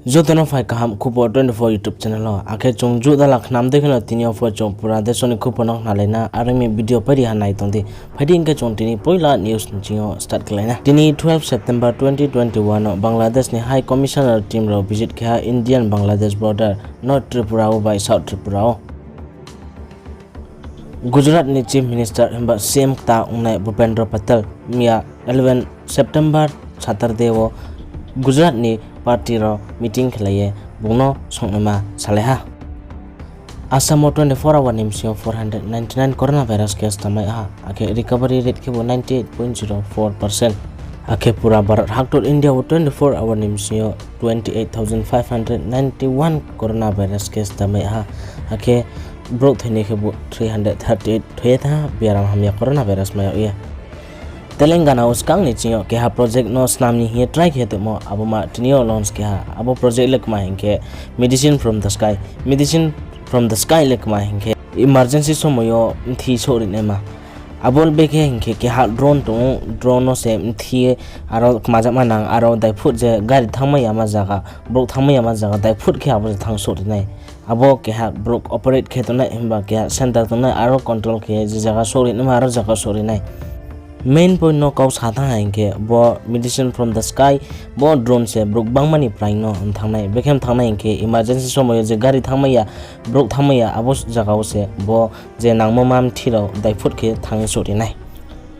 Jotono fai kaham Khupo 24 YouTube channel lo ake chung ju dalak nam dekhna tinyo fo chung pura desoni Khupo nok nalena arimi video pari hanai tongti phadi inke chung tini poila news nchio start klaina tini 12 September 2021 Bangladesh ni High Commissioner team ro visit kha Indian Bangladesh border North Tripura by South Tripura Gujarat ni Chief Minister hemba CM ta unai Bhupendra Patel mia 11 September Saturday wo Gujarat ni party ro meeting khlaye bungno songnama saleha Asamo 24-hour nimsio 499 coronavirus case tamai ha ake recovery rate ke 98.04% ake pura barat haktur India 24-hour nimsio 28,591 coronavirus case tamai ha ake broke thine ke 338 thoyetha biaram hamya coronavirus mayo ya Telangana uskang ni chingo ke ha project no snamni hi try ke to mo aboma tinio launch ke ha abo project lek ma hinke medicine from the sky lek ma hinke emergency somoyo thi chori ne ma abol be ke hinke ke ha drone no se thi aro maja manang aro dai phut je gari thangma yama jaga brok thangma yama jaga dai phut ke abo thang sori nai abo ke ha brok operate ke to na himba ke center to na aro control ke je jaga sori ne ma aro jaga sori nai main point no kau sadha hainke bo medicine from the sky bo drone se brok bangmani prang no thangnai bekem thangnai ke emergency somoy je gari thangmaya brok thangmaya abos jagao se bo je nangmo mam thiro dai phut ke thang sori nai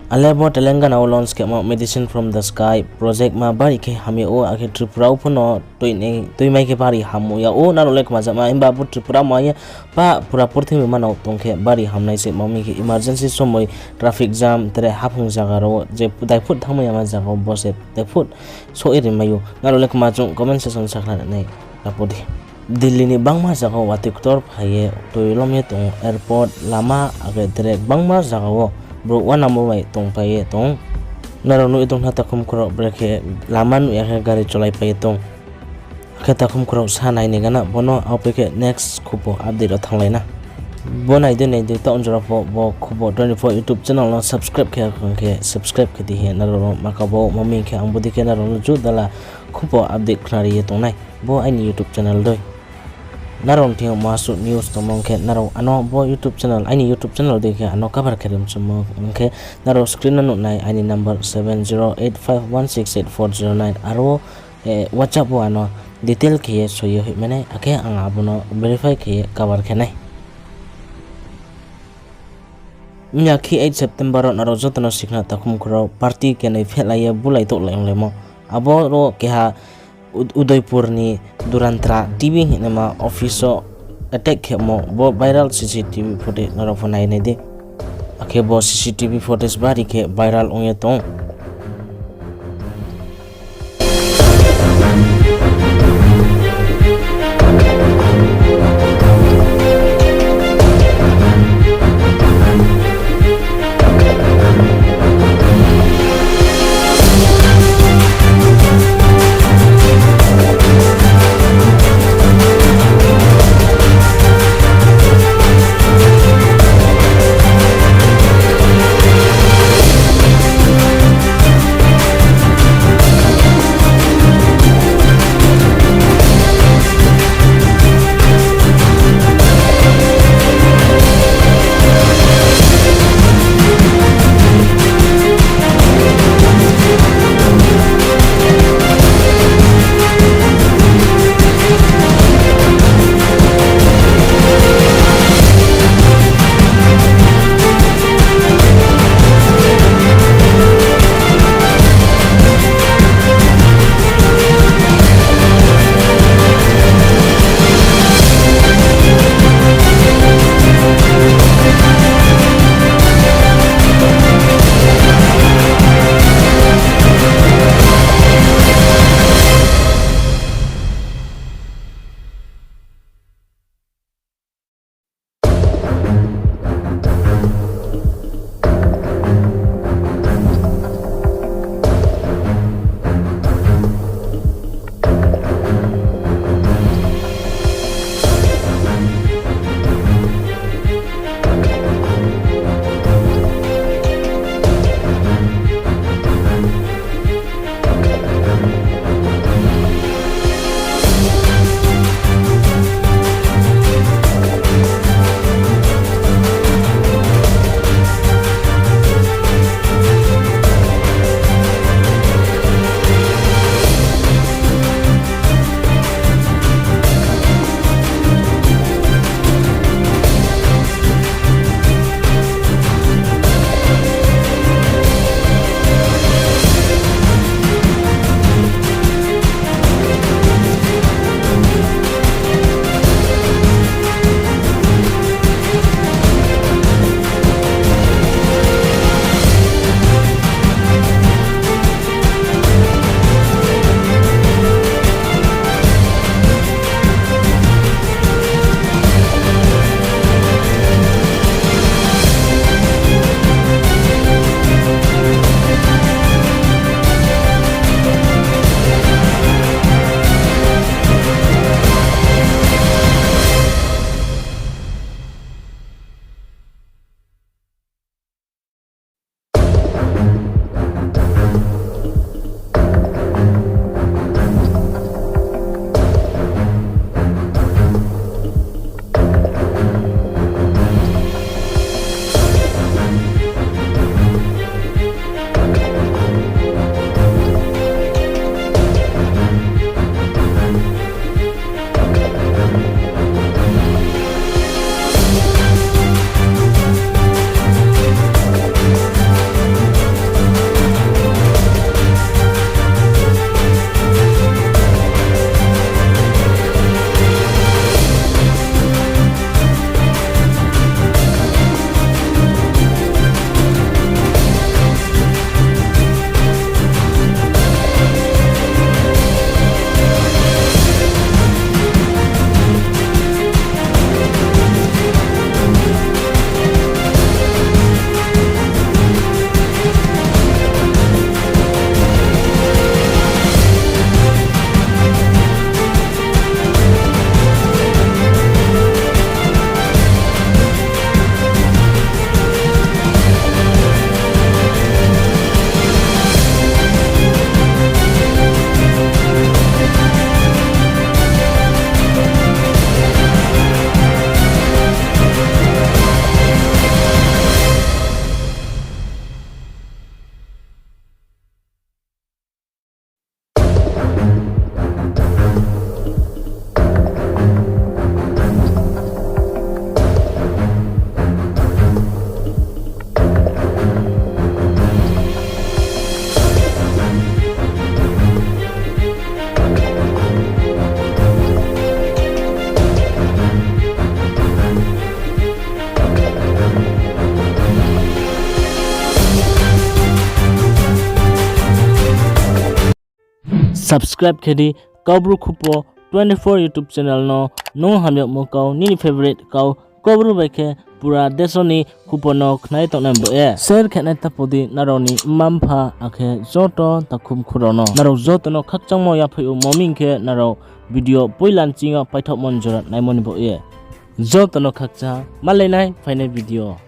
alebo Telangana launch ke mo medicine from the sky project ma bari ke hame o ake Tripura upno toi mai ke bari hamu ya o naro lek ma jama imba bu Tripura ma ya pa pura porthimi manau tongke bari hamnai se mami ke emergency somoy traffic jam tere hapung jagaro je dai phut thangmaya ma jago bose dai phut so eri mayu naro lek ma chung comment section sakla nai lapodi Delhi ni bangma jago watiktor phaye toilom ye tong airport lama age tere bangma jago bro wana mo mai tong paye tong naronu itong hatakum kro breke laman ya gari cholai paye tong khatakum kro sanai ne gana bono apeke next Khupo update o thanglaina bonai de nei de ta onjora bo Khupo 24 YouTube channel no subscribe ke subscribe ke di he naronu makabo mami ke ambudi ke naronu ju dala Khupo update khnari ye tong nai bo ai YouTube channel doi narong thio masu news tomong ke naro ano bo YouTube channel ani YouTube channel de ke ano cover kerim chamo ke naro screen no nai ani number 7085168409 aro WhatsApp bo ano detail ke so yo mane ake anga bono verify ke cover ke nai nya ki 8 September naro jotono sikna takum kro party ke nai phelaye bulai to lemo abo ro ke ha Udaipur ni Durantra TV nama office attack mo bo viral CCTV footage naro phonai ne de ake bo CCTV footage bari ke viral onge tong subscribe khedi Kobru Khupo 24 YouTube channel no hamyak mo kau ni favorite kau Kobru baike pura desoni Khupo no khnai tonam bo e share khane tapodi naroni mampha akhe joto takhum khurono naro joto no khakchangmo ya pheu moming khe naro video poilan chinga paithok monjora naimoni bo e joto no khakcha malai nai final video